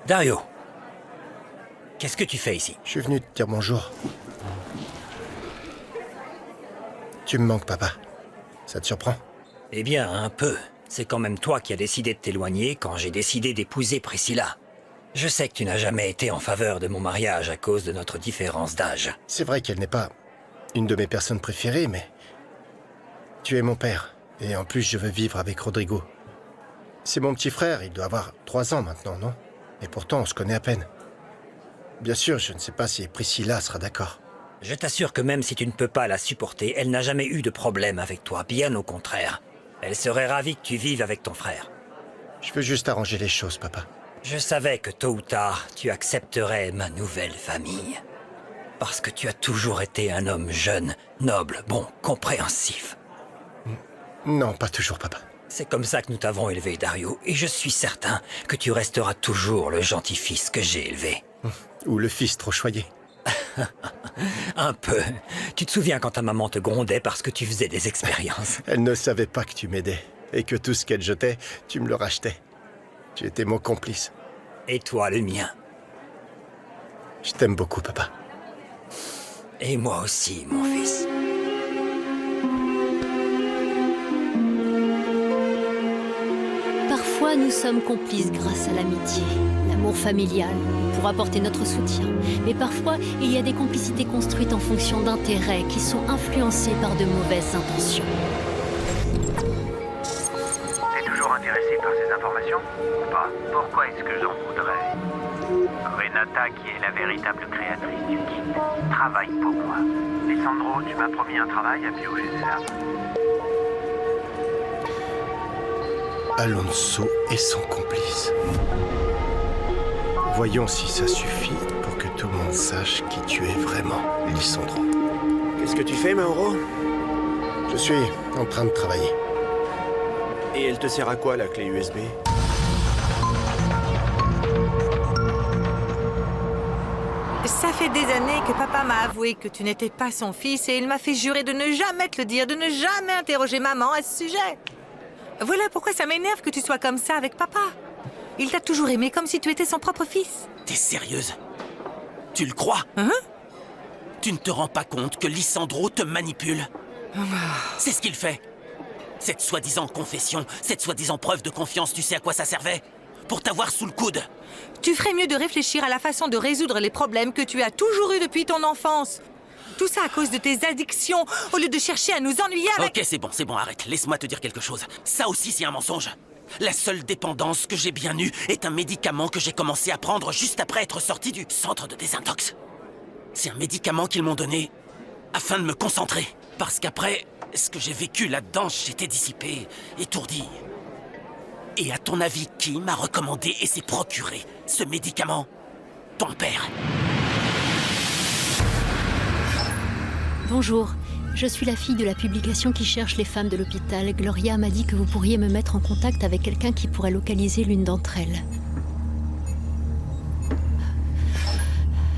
Dario, qu'est-ce que tu fais ici? Je suis venu te dire bonjour. Tu me manques, papa. Ça te surprend? Eh bien, un peu. C'est quand même toi qui as décidé de t'éloigner quand j'ai décidé d'épouser Priscilla. Je sais que tu n'as jamais été en faveur de mon mariage à cause de notre différence d'âge. C'est vrai qu'elle n'est pas une de mes personnes préférées, mais... Tu es mon père, et en plus je veux vivre avec Rodrigo. C'est mon petit frère, il doit avoir 3 ans maintenant, non? Et pourtant, on se connaît à peine. Bien sûr, je ne sais pas si Priscilla sera d'accord. Je t'assure que même si tu ne peux pas la supporter, elle n'a jamais eu de problème avec toi, bien au contraire. Elle serait ravie que tu vives avec ton frère. Je veux juste arranger les choses, papa. Je savais que tôt ou tard, tu accepterais ma nouvelle famille. Parce que tu as toujours été un homme jeune, noble, bon, compréhensif. Non, pas toujours, papa. C'est comme ça que nous t'avons élevé, Dario, et je suis certain que tu resteras toujours le gentil fils que j'ai élevé. Ou le fils trop choyé. Un peu. Tu te souviens quand ta maman te grondait parce que tu faisais des expériences? Elle ne savait pas que tu m'aidais, et que tout ce qu'elle jetait, tu me le rachetais. Tu étais mon complice. Et toi, le mien. Je t'aime beaucoup, papa. Et moi aussi, mon fils. Parfois, nous sommes complices grâce à l'amitié, l'amour familial, pour apporter notre soutien. Mais parfois, il y a des complicités construites en fonction d'intérêts qui sont influencés par de mauvaises intentions. T'es toujours intéressé par ces informations ou pas? Pourquoi est-ce que j'en voudrais? Renata, qui est la véritable créatrice du kit, travaille pour moi. Alessandro, tu m'as promis un travail à Bio Gisela. Alonso et son complice. Voyons si ça suffit pour que tout le monde sache qui tu es vraiment, Lisandro. Qu'est-ce que tu fais, Mauro? Je suis en train de travailler. Et elle te sert à quoi, la clé USB? Ça fait des années que papa m'a avoué que tu n'étais pas son fils et il m'a fait jurer de ne jamais te le dire, de ne jamais interroger maman à ce sujet. Voilà pourquoi ça m'énerve que tu sois comme ça avec papa. Il t'a toujours aimé comme si tu étais son propre fils. T'es sérieuse? Tu le crois? Hein? Tu ne te rends pas compte que Lisandro te manipule? C'est ce qu'il fait. Cette soi-disant confession, cette soi-disant preuve de confiance, tu sais à quoi ça servait? Pour t'avoir sous le coude. Tu ferais mieux de réfléchir à la façon de résoudre les problèmes que tu as toujours eus depuis ton enfance. Tout ça à cause de tes addictions, au lieu de chercher à nous ennuyer avec... Ok, c'est bon, arrête. Laisse-moi te dire quelque chose. Ça aussi, c'est un mensonge. La seule dépendance que j'ai bien eue est un médicament que j'ai commencé à prendre juste après être sorti du centre de désintox. C'est un médicament qu'ils m'ont donné afin de me concentrer. Parce qu'après, ce que j'ai vécu là-dedans, j'étais dissipé, étourdi. Et à ton avis, qui m'a recommandé et s'est procuré ce médicament? Ton père. Bonjour, je suis la fille de la publication qui cherche les femmes de l'hôpital. Gloria m'a dit que vous pourriez me mettre en contact avec quelqu'un qui pourrait localiser l'une d'entre elles.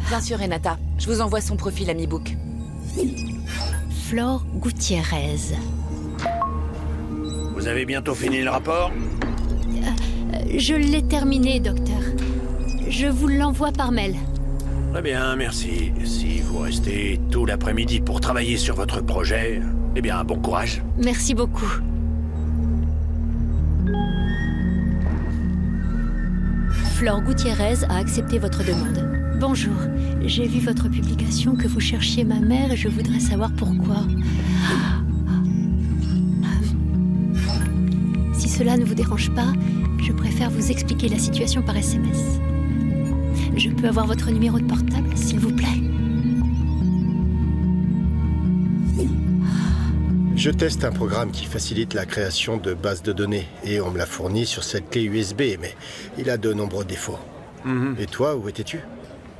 Bien sûr, Renata. Je vous envoie son profil AmiBook. Flore Gutiérrez. Vous avez bientôt fini le rapport? Je l'ai terminé, docteur. Je vous l'envoie par mail. Très bien, merci. Si vous restez tout l'après-midi pour travailler sur votre projet, eh bien, bon courage. Merci beaucoup. Flore Gutiérrez a accepté votre demande. Bonjour, j'ai vu votre publication que vous cherchiez ma mère et je voudrais savoir pourquoi. Si cela ne vous dérange pas, je préfère vous expliquer la situation par SMS. Je peux avoir votre numéro de portable, s'il vous plaît? Je teste un programme qui facilite la création de bases de données et on me l'a fourni sur cette clé USB, mais il a de nombreux défauts. Et toi, où étais-tu?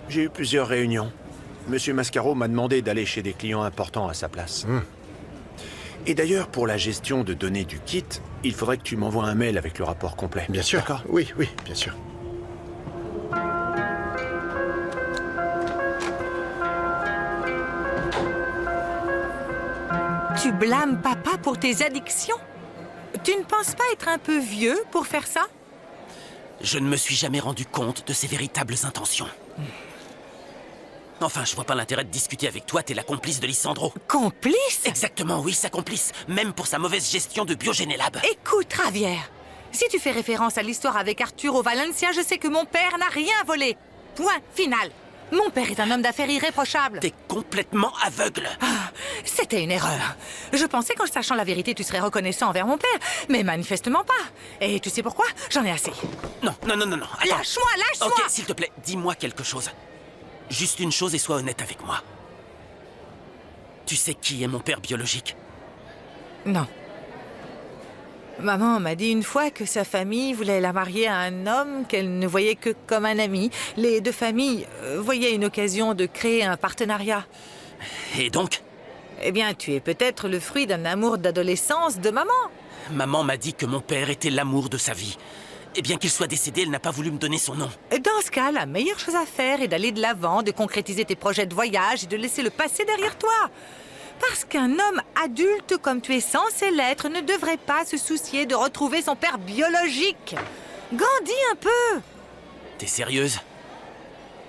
J'ai eu plusieurs réunions. Monsieur Mascaro m'a demandé d'aller chez des clients importants à sa place. Et d'ailleurs, pour la gestion de données du kit, il faudrait que tu m'envoies un mail avec le rapport complet. Bien sûr. D'accord? Oui, bien sûr. Tu blâmes papa pour tes addictions? Tu ne penses pas être un peu vieux pour faire ça? Je ne me suis jamais rendu compte de ses véritables intentions. Enfin, je vois pas l'intérêt de discuter avec toi, t'es la complice de Lissandro. Complice? Exactement, oui, sa complice. Même pour sa mauvaise gestion de Biogénélab. Écoute, Javier, si tu fais référence à l'histoire avec Arturo Valencia, je sais que mon père n'a rien volé. Point final. Mon père est un homme d'affaires irréprochable. T'es complètement aveugle. Ah, c'était une erreur. Je pensais qu'en sachant la vérité, tu serais reconnaissant envers mon père, mais manifestement pas. Et tu sais pourquoi? J'en ai assez. Non. Attends. Lâche-moi, lâche-moi! Ok, s'il te plaît, dis-moi quelque chose. Juste une chose et sois honnête avec moi. Tu sais qui est mon père biologique? Non. Maman m'a dit une fois que sa famille voulait la marier à un homme qu'elle ne voyait que comme un ami. Les deux familles voyaient une occasion de créer un partenariat. Et donc? Eh bien, tu es peut-être le fruit d'un amour d'adolescence de maman. Maman m'a dit que mon père était l'amour de sa vie. Et bien qu'il soit décédé, elle n'a pas voulu me donner son nom. Dans ce cas, la meilleure chose à faire est d'aller de l'avant, de concrétiser tes projets de voyage et de laisser le passé derrière toi. Parce qu'un homme adulte comme tu es censé l'être ne devrait pas se soucier de retrouver son père biologique. Grandis un peu. T'es sérieuse?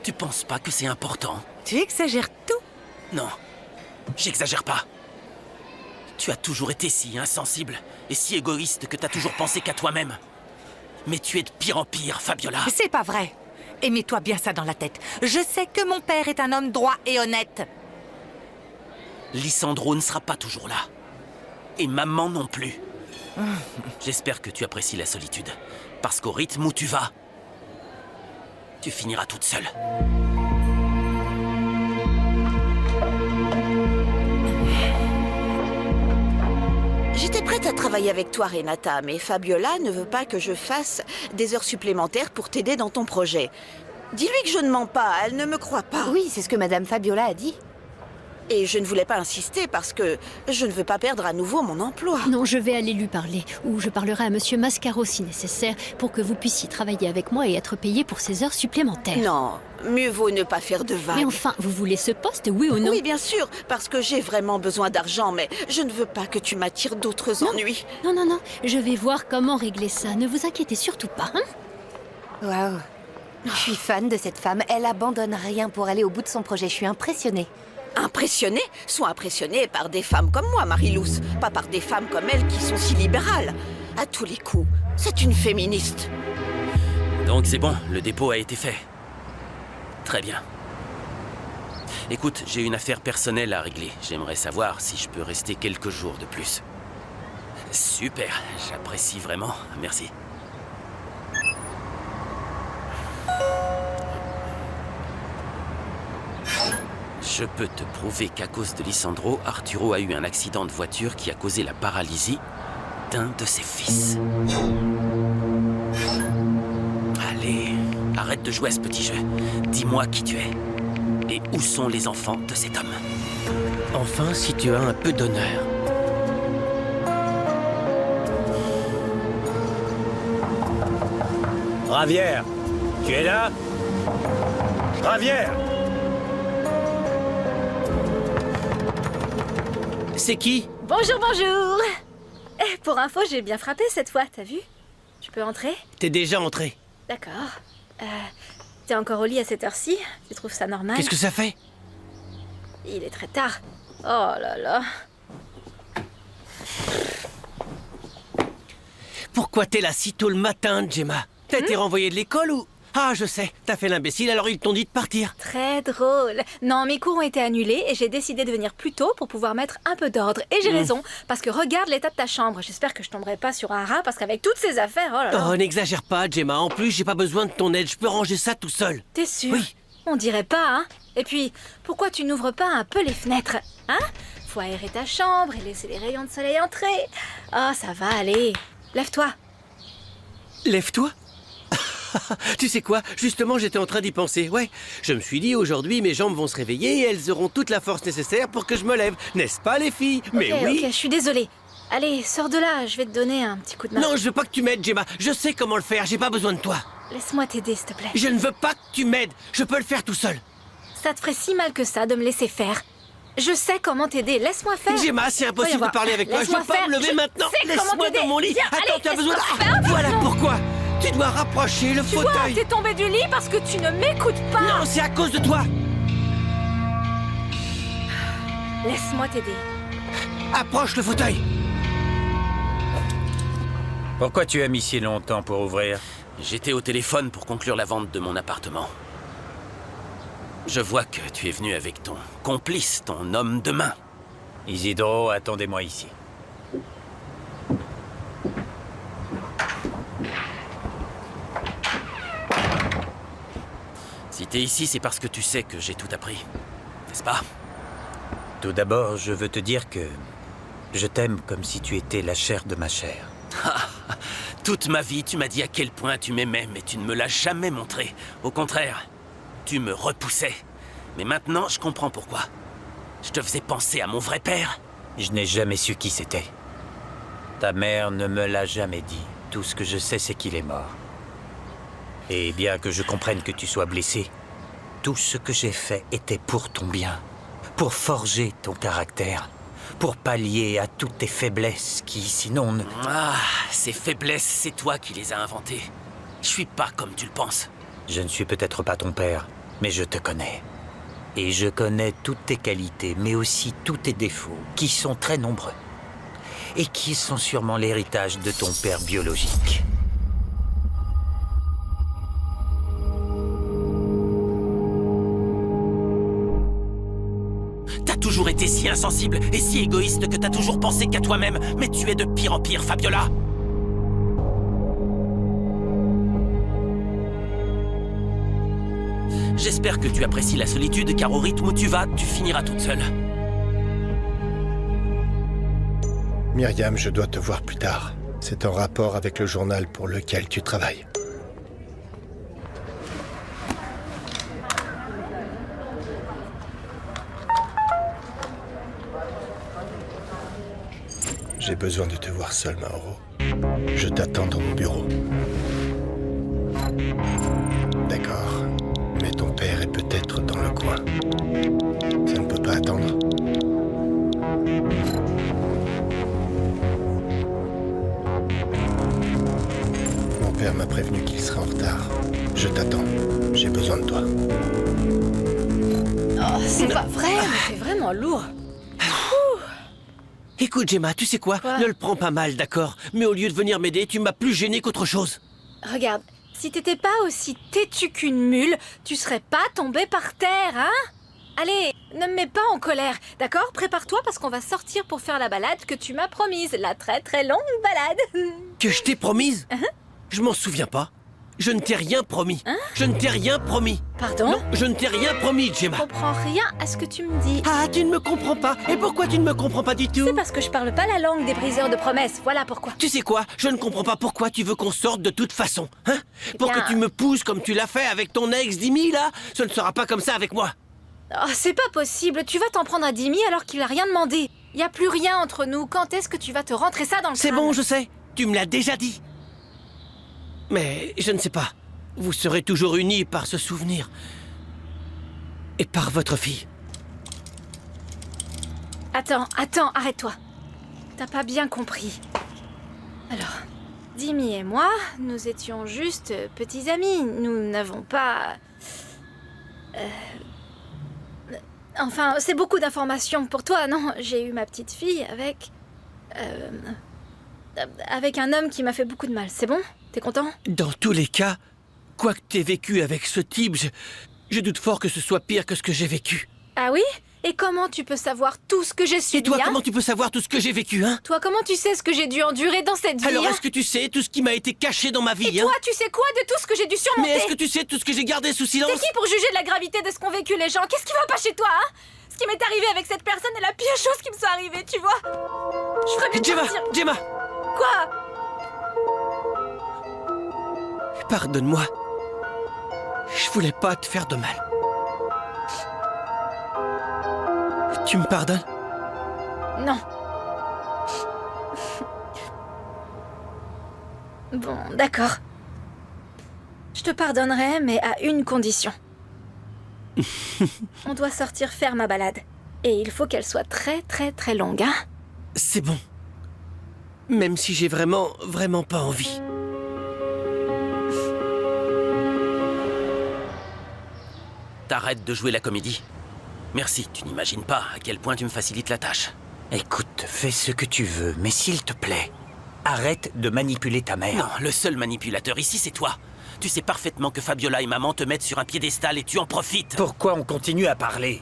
Tu penses pas que c'est important? Tu exagères tout. Non, j'exagère pas. Tu as toujours été si insensible et si égoïste que t'as toujours pensé qu'à toi-même. Mais tu es de pire en pire, Fabiola. C'est pas vrai. Et mets-toi bien ça dans la tête. Je sais que mon père est un homme droit et honnête. Lissandro ne sera pas toujours là. Et maman non plus. J'espère que tu apprécies la solitude. Parce qu'au rythme où tu vas, tu finiras toute seule. J'étais prête à travailler avec toi, Renata, mais Fabiola ne veut pas que je fasse des heures supplémentaires pour t'aider dans ton projet. Dis-lui que je ne mens pas, elle ne me croit pas. Oui, c'est ce que Madame Fabiola a dit. Et je ne voulais pas insister parce que je ne veux pas perdre à nouveau mon emploi. Non, je vais aller lui parler, ou je parlerai à Monsieur Mascaro si nécessaire, pour que vous puissiez travailler avec moi et être payé pour ces heures supplémentaires. Non, mieux vaut ne pas faire de vagues. Mais enfin, vous voulez ce poste, oui ou non? Oui, bien sûr, parce que j'ai vraiment besoin d'argent, mais je ne veux pas que tu m'attires d'autres ennuis. Non, je vais voir comment régler ça, ne vous inquiétez surtout pas, hein? Waouh. Je suis fan de cette femme. Elle abandonne rien pour aller au bout de son projet. Je suis impressionnée. Impressionnée? Sois impressionnée par des femmes comme moi, Marie-Luce. Pas par des femmes comme elle qui sont si libérales. À tous les coups, c'est une féministe. Donc c'est bon, le dépôt a été fait. Très bien. Écoute, j'ai une affaire personnelle à régler. J'aimerais savoir si je peux rester quelques jours de plus. Super, j'apprécie vraiment. Merci. Je peux te prouver qu'à cause de Lissandro, Arturo a eu un accident de voiture qui a causé la paralysie d'un de ses fils. Allez, arrête de jouer à ce petit jeu. Dis-moi qui tu es. Et où sont les enfants de cet homme? Enfin, si tu as un peu d'honneur. Javier, tu es là? Javier! C'est qui? Bonjour. Pour info, j'ai bien frappé cette fois, t'as vu? Tu peux entrer? T'es déjà entré. D'accord. T'es encore au lit à cette heure-ci? Tu trouves ça normal? Qu'est-ce que ça fait? Il est très tard. Oh là là. Pourquoi t'es là si tôt le matin, Gemma? T'as été renvoyée de l'école ou... Ah, je sais, t'as fait l'imbécile, alors ils t'ont dit de partir. Très drôle. Non, mes cours ont été annulés et j'ai décidé de venir plus tôt pour pouvoir mettre un peu d'ordre. Et j'ai raison, parce que regarde l'état de ta chambre. J'espère que je tomberai pas sur un rat, parce qu'avec toutes ces affaires, oh là là. Oh, n'exagère pas, Gemma. En plus, j'ai pas besoin de ton aide, je peux ranger ça tout seul. T'es sûr? Oui. On dirait pas, hein? Et puis, pourquoi tu n'ouvres pas un peu les fenêtres? Hein? Faut aérer ta chambre et laisser les rayons de soleil entrer. Oh, ça va aller. Lève-toi. Lève-toi? Tu sais quoi? Justement, j'étais en train d'y penser. Ouais, je me suis dit, aujourd'hui, mes jambes vont se réveiller et elles auront toute la force nécessaire pour que je me lève. N'est-ce pas, les filles? Mais oui. Ok, je suis désolée. Allez, sors de là, je vais te donner un petit coup de main. Non, je veux pas que tu m'aides, Gemma. Je sais comment le faire, j'ai pas besoin de toi. Laisse-moi t'aider, s'il te plaît. Je ne veux pas que tu m'aides. Je peux le faire tout seul. Ça te ferait si mal que ça de me laisser faire. Je sais comment t'aider, laisse-moi faire. Gemma, c'est impossible de parler avec toi. Je Laisse-moi peux pas faire. me lever maintenant. Je sais comment Laisse-moi t'aider. dans mon lit. Viens, Attends, allez, tu as besoin de... laisse-moi faire. Voilà pourquoi. Tu dois rapprocher le Tu vois, fauteuil. t'es tombé du lit parce que tu ne m'écoutes pas. Non, c'est à cause de toi. Laisse-moi t'aider. Approche le fauteuil. Pourquoi tu as mis si longtemps pour ouvrir? J'étais au téléphone pour conclure la vente de mon appartement. Je vois que tu es venu avec ton complice, ton homme de main. Isidro, attendez-moi ici. Si t'es ici, c'est parce que tu sais que j'ai tout appris. N'est-ce pas? Tout d'abord, je veux te dire que je t'aime comme si tu étais la chair de ma chair. Toute ma vie, tu m'as dit à quel point tu m'aimais, mais tu ne me l'as jamais montré. Au contraire, tu me repoussais. Mais maintenant, je comprends pourquoi. Je te faisais penser à mon vrai père. Je n'ai jamais su qui c'était. Ta mère ne me l'a jamais dit. Tout ce que je sais, c'est qu'il est mort. Et bien que je comprenne que tu sois blessé, tout ce que j'ai fait était pour ton bien, pour forger ton caractère, pour pallier à toutes tes faiblesses qui, sinon, ne... Ah, ces faiblesses, c'est toi qui les as inventées. Je suis pas comme tu le penses. Je ne suis peut-être pas ton père, mais je te connais. Et je connais toutes tes qualités, mais aussi tous tes défauts, qui sont très nombreux. Et qui sont sûrement l'héritage de ton père biologique. T'as toujours été si insensible et si égoïste que t'as toujours pensé qu'à toi-même. Mais tu es de pire en pire, Fabiola. J'espère que tu apprécies la solitude, car au rythme où tu vas, tu finiras toute seule. Myriam, je dois te voir plus tard. C'est en rapport avec le journal pour lequel tu travailles. J'ai besoin de te voir seul, Mauro. Je t'attends dans mon bureau. D'accord, mais ton père est peut-être dans le coin. Ça ne peut pas attendre. Mon père m'a prévenu qu'il serait en retard. Je t'attends. J'ai besoin de toi. Oh, c'est pas vrai, mais c'est vraiment lourd. Écoute, Gemma, tu sais quoi? Ne le prends pas mal, d'accord? Mais au lieu de venir m'aider, tu m'as plus gêné qu'autre chose. Regarde, si t'étais pas aussi têtu qu'une mule, tu serais pas tombé par terre, hein? Allez, ne me mets pas en colère, d'accord? Prépare-toi parce qu'on va sortir pour faire la balade que tu m'as promise, la très très longue balade. Que je t'ai promise? Je m'en souviens pas. Je ne t'ai rien promis. Je ne t'ai rien promis. Pardon? Non, je ne t'ai rien promis, Gemma. Je comprends rien à ce que tu me dis. Ah, tu ne me comprends pas. Et pourquoi tu ne me comprends pas du tout? C'est parce que je parle pas la langue des briseurs de promesses, voilà pourquoi. Tu sais quoi? Je ne comprends pas pourquoi tu veux qu'on sorte de toute façon. Hein? Pour bien, que tu me pousses comme tu l'as fait avec ton ex Dimi, là? Ce ne sera pas comme ça avec moi. Oh, c'est pas possible, tu vas t'en prendre à Dimi alors qu'il a rien demandé. Y a plus rien entre nous, quand est-ce que tu vas te rentrer ça dans le C'est crâne? bon, je sais. Tu me l'as déjà dit. Mais je ne sais pas. Vous serez toujours unis par ce souvenir. Et par votre fille. Attends, arrête-toi. T'as pas bien compris. Alors, Dimi et moi, nous étions juste petits amis. Nous n'avons pas... Enfin, c'est beaucoup d'informations pour toi, non? J'ai eu ma petite fille avec... avec un homme qui m'a fait beaucoup de mal. C'est bon? T'es content? Dans tous les cas, quoi que t'aies vécu avec ce type, je doute fort que ce soit pire que ce que j'ai vécu. Ah oui? Et comment tu peux savoir tout ce que j'ai subi? Et toi, comment tu peux savoir tout ce que j'ai vécu, hein? Toi, comment tu sais ce que j'ai dû endurer dans cette vie? Alors, est-ce que tu sais tout ce qui m'a été caché dans ma vie, Et toi, tu sais quoi de tout ce que j'ai dû surmonter? Mais est-ce que tu sais tout ce que j'ai gardé sous silence? T'es qui pour juger de la gravité de ce qu'ont vécu les gens? Qu'est-ce qui va pas chez toi, hein? Ce qui m'est arrivé avec cette personne est la pire chose qui me soit arrivée, tu vois? Je ferais mieux de partir. Gemma! Quoi? Pardonne-moi. Je voulais pas te faire de mal. Tu me pardonnes? Non. Bon, d'accord. Je te pardonnerai, mais à une condition. On doit sortir faire ma balade. Et il faut qu'elle soit très très très longue, hein? C'est bon. Même si j'ai vraiment pas envie. t'arrêtes de jouer la comédie. Merci, tu n'imagines pas à quel point tu me facilites la tâche. Écoute, fais ce que tu veux, mais s'il te plaît, arrête de manipuler ta mère. Non, le seul manipulateur ici, c'est toi. Tu sais parfaitement que Fabiola et maman te mettent sur un piédestal et tu en profites. Pourquoi on continue à parler?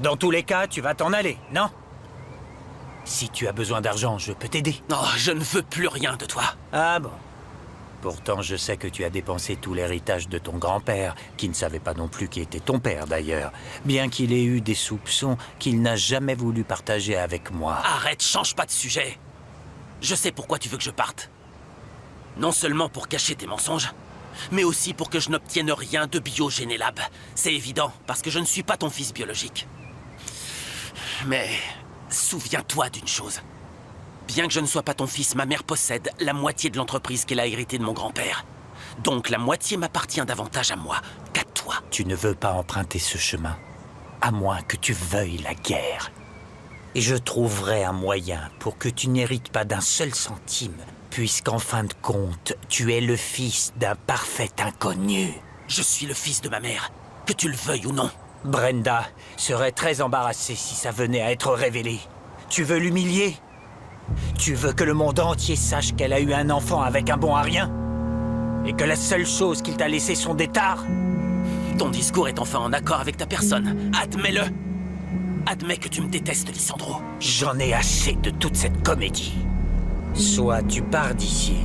Dans tous les cas, tu vas t'en aller, non? Si tu as besoin d'argent, je peux t'aider. Oh, je ne veux plus rien de toi. Ah bon? Pourtant, je sais que tu as dépensé tout l'héritage de ton grand-père, qui ne savait pas non plus qui était ton père, d'ailleurs. Bien qu'il ait eu des soupçons qu'il n'a jamais voulu partager avec moi. Arrête, change pas de sujet. Je sais pourquoi tu veux que je parte. Non seulement pour cacher tes mensonges, mais aussi pour que je n'obtienne rien de Biogénélab. C'est évident, parce que je ne suis pas ton fils biologique. Mais souviens-toi d'une chose. Bien que je ne sois pas ton fils, ma mère possède la moitié de l'entreprise qu'elle a héritée de mon grand-père. Donc la moitié m'appartient davantage à moi qu'à toi. Tu ne veux pas emprunter ce chemin, à moins que tu veuilles la guerre. Et je trouverai un moyen pour que tu n'hérites pas d'un seul centime, puisqu'en fin de compte, tu es le fils d'un parfait inconnu. Je suis le fils de ma mère, que tu le veuilles ou non. Brenda serait très embarrassée si ça venait à être révélé. Tu veux l'humilier? Tu veux que le monde entier sache qu'elle a eu un enfant avec un bon à rien? Et que la seule chose qu'il t'a laissé sont des tares? Ton discours est enfin en accord avec ta personne. Admets-le. Admets que tu me détestes, Lissandro. J'en ai assez de toute cette comédie. Soit tu pars d'ici,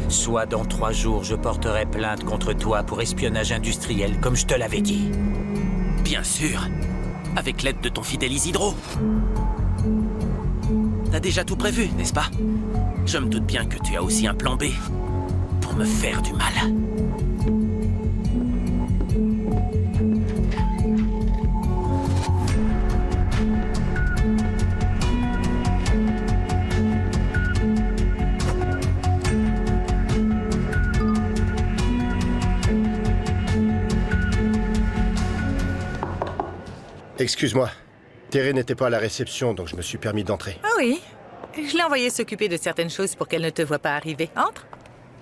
soit dans 3 jours je porterai plainte contre toi pour espionnage industriel, comme je te l'avais dit. Bien sûr. Avec l'aide de ton fidèle Isidro. T'as déjà tout prévu, n'est-ce pas? Je me doute bien que tu as aussi un plan B pour me faire du mal. Excuse-moi. Terry n'était pas à la réception, donc je me suis permis d'entrer. Ah oui. Je l'ai envoyé s'occuper de certaines choses pour qu'elle ne te voie pas arriver. Entre.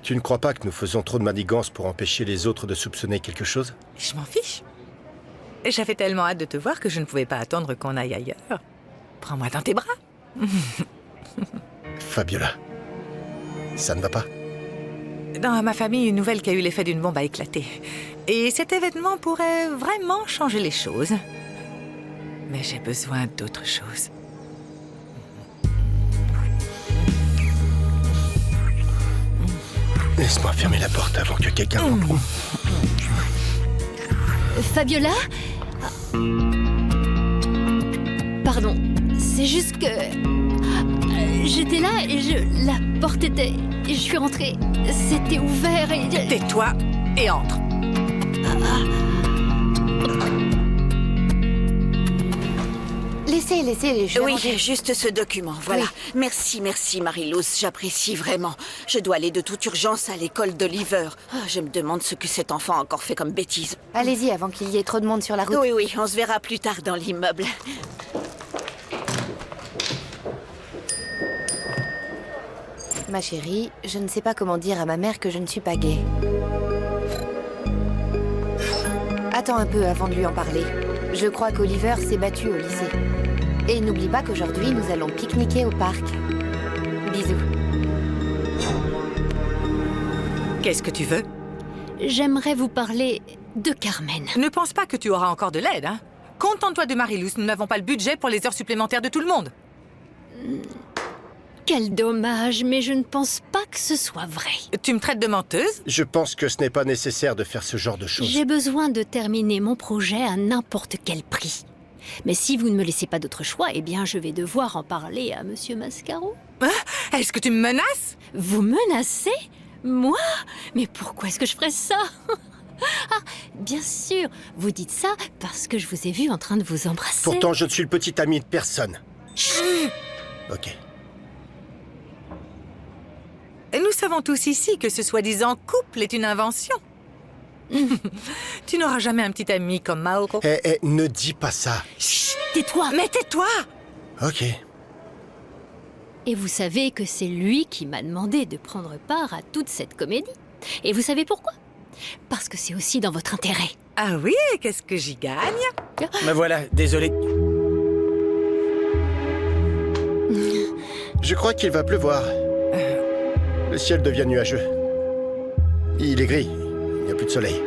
Tu ne crois pas que nous faisons trop de manigances pour empêcher les autres de soupçonner quelque chose? Je m'en fiche. J'avais tellement hâte de te voir que je ne pouvais pas attendre qu'on aille ailleurs. Prends-moi dans tes bras. Fabiola, ça ne va pas? Dans ma famille, une nouvelle qui a eu l'effet d'une bombe a éclaté. Et cet événement pourrait vraiment changer les choses. Mais j'ai besoin d'autre chose. Laisse-moi fermer la porte avant que quelqu'un rentre. Fabiola? Pardon, c'est juste que... J'étais là et la porte était... Je suis rentrée, c'était ouvert et... Tais-toi et entre. Laissez, je vais Oui, ranger. juste ce document, voilà. Oui. Merci, Marie-Luz, j'apprécie vraiment. Je dois aller de toute urgence à l'école d'Oliver. Oh, je me demande ce que cet enfant a encore fait comme bêtise. Allez-y avant qu'il y ait trop de monde sur la route. Oui, on se verra plus tard dans l'immeuble. Ma chérie, je ne sais pas comment dire à ma mère que je ne suis pas gay. Attends un peu avant de lui en parler. Je crois qu'Oliver s'est battu au lycée. Et n'oublie pas qu'aujourd'hui, nous allons pique-niquer au parc. Bisous. Qu'est-ce que tu veux? J'aimerais vous parler de Carmen. Ne pense pas que tu auras encore de l'aide, hein? Contente-toi de Marie-Luz, nous n'avons pas le budget pour les heures supplémentaires de tout le monde. Quel dommage, mais je ne pense pas que ce soit vrai. Tu me traites de menteuse? Je pense que ce n'est pas nécessaire de faire ce genre de choses. J'ai besoin de terminer mon projet à n'importe quel prix. Mais si vous ne me laissez pas d'autre choix, eh bien, je vais devoir en parler à Monsieur Mascaro. Hein? Est-ce que tu me menaces? Vous menacez? Moi? Mais pourquoi est-ce que je ferais ça? Ah, bien sûr, vous dites ça parce que je vous ai vu en train de vous embrasser. Pourtant, je ne suis le petit ami de personne. Chut. Ok. Nous savons tous ici que ce soi-disant couple est une invention. Tu n'auras jamais un petit ami comme Mauro. Ne dis pas ça. Chut, tais-toi. Mais tais-toi. Ok. Et vous savez que c'est lui qui m'a demandé de prendre part à toute cette comédie. Et vous savez pourquoi? Parce que c'est aussi dans votre intérêt. Ah oui, qu'est-ce que j'y gagne? Me voilà, désolé. Je crois qu'il va pleuvoir. Le ciel devient nuageux. Il est gris, il n'y a plus de soleil.